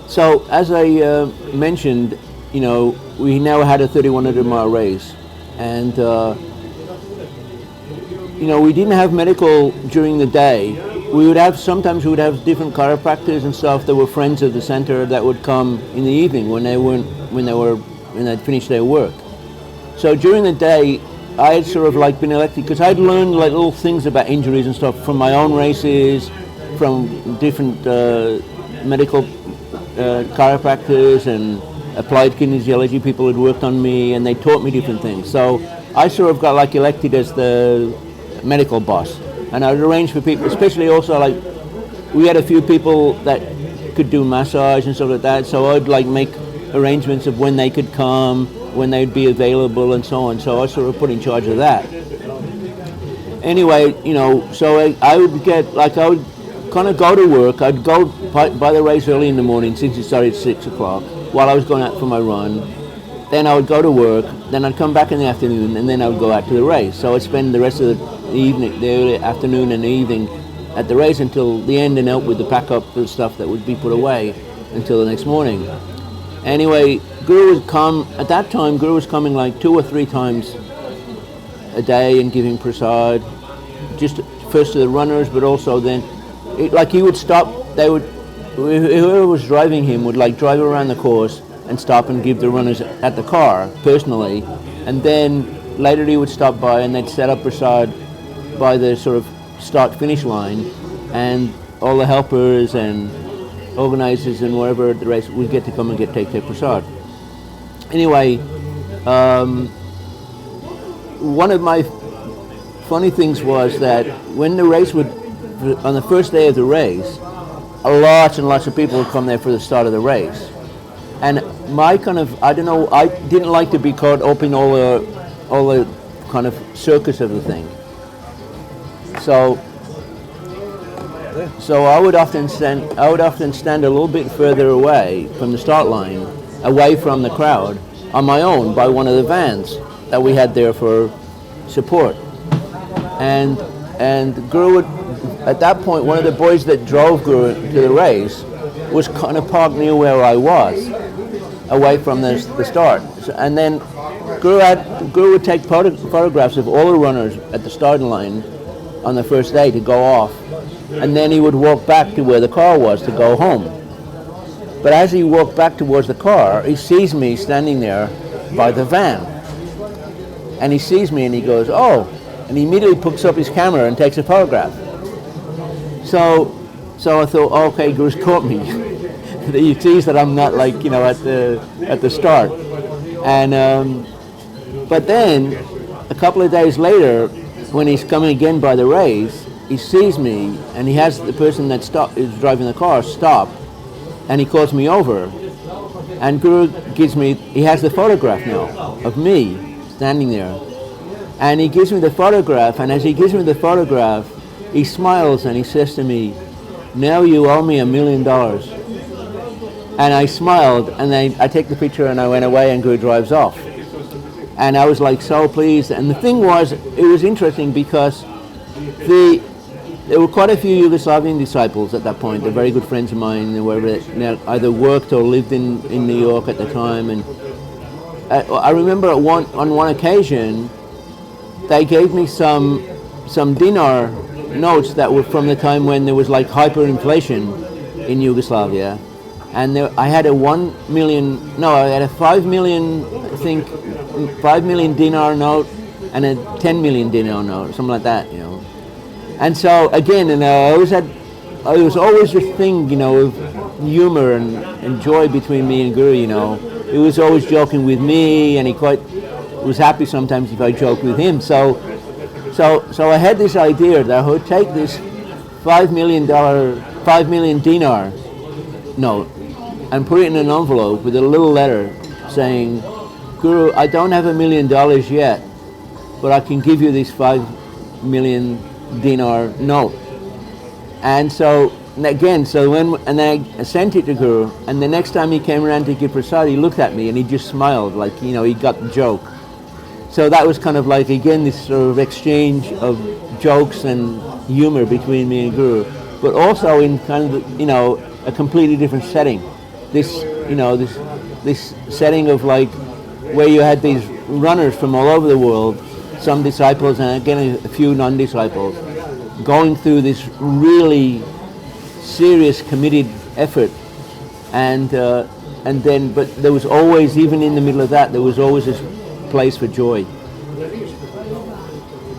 So as I mentioned, we now had a 3,100-mile race, and we didn't have medical during the day. Sometimes we would have different chiropractors and stuff that were friends of the center that would come in the evening when they'd finished their work. So during the day, I had sort of like been elected because I'd learned like little things about injuries and stuff from my own races, from different medical chiropractors and applied kinesiology people who'd worked on me, and they taught me different things. So I sort of got like elected as the medical boss, and I'd arrange for people, especially also like we had a few people that could do massage and stuff like that, so I'd like make arrangements of when they could come, when they'd be available and so on. So I sort of put in charge of that. Anyway, so I would kind of go to work. I'd go by the race early in the morning since it started at 6 o'clock while I was going out for my run. Then I would go to work, then I'd come back in the afternoon, and then I would go out to the race. So I'd spend the rest of the evening, the early afternoon and the evening at the race until the end, and help with the pack up the stuff that would be put away until the next morning. Anyway, Guru would come, at that time Guru was coming like 2 or 3 times a day and giving prasad, just first to the runners, but also then, he would stop, whoever was driving him would like drive around the course and stop and give the runners at the car personally, and then later he would stop by and they'd set up prasad by the sort of start-finish line, and all the helpers and organizers and wherever at the race would get to come and take their prasad. Anyway, one of my funny things was that when the race on the first day of the race, lots and lots of people would come there for the start of the race. And I didn't like to be caught up in all the kind of circus of the thing. So I would often stand a little bit further away from the start line, away from the crowd, on my own by one of the vans that we had there for support. And Guru would, at that point, one of the boys that drove Guru to the race was kind of parked near where I was, away from the start. And then Guru would take photographs of all the runners at the starting line on the first day to go off, and then he would walk back to where the car was to go home. But as he walked back towards the car, he sees me standing there by the van. And he sees me and he goes, "Oh," and he immediately picks up his camera and takes a photograph. So I thought, okay, Guru's caught me. He sees that I'm not like, at the start. And but then a couple of days later, when he's coming again by the race, he sees me and he has the person that is driving the car stop, and he calls me over. And Guru he has the photograph now of me standing there. And he gives me the photograph, and as he gives me the photograph, he smiles and he says to me, "Now you owe me $1 million." And I smiled, and then I take the picture and I went away, and Guru drives off. And I was like so pleased. And the thing was, it was interesting because there were quite a few Yugoslavian disciples at that point. They're very good friends of mine. They were either worked or lived in New York at the time. And I remember on one occasion, they gave me some dinar notes that were from the time when there was like hyperinflation in Yugoslavia. And I had a 5 million, I think, 5 million dinar note and a 10 million dinar note, something like that, And so again, there was always this thing, of humor and joy between me and Guru. He was always joking with me, and he quite was happy sometimes if I joked with him. So I had this idea that I would take this $5 million dinar note and put it in an envelope with a little letter saying, "Guru, I don't have $1 million yet, but I can give you this 5 million dinar note." And so again, and then I sent it to Guru, and the next time he came around to give prasad, he looked at me and he just smiled, like, he got the joke. So that was kind of like, again, this sort of exchange of jokes and humor between me and Guru, but also in kind of, a completely different setting. this, this setting of like where you had these runners from all over the world, some disciples and again a few non-disciples, going through this really serious committed effort, and then but there was always, even in the middle of that, there was always this place for joy.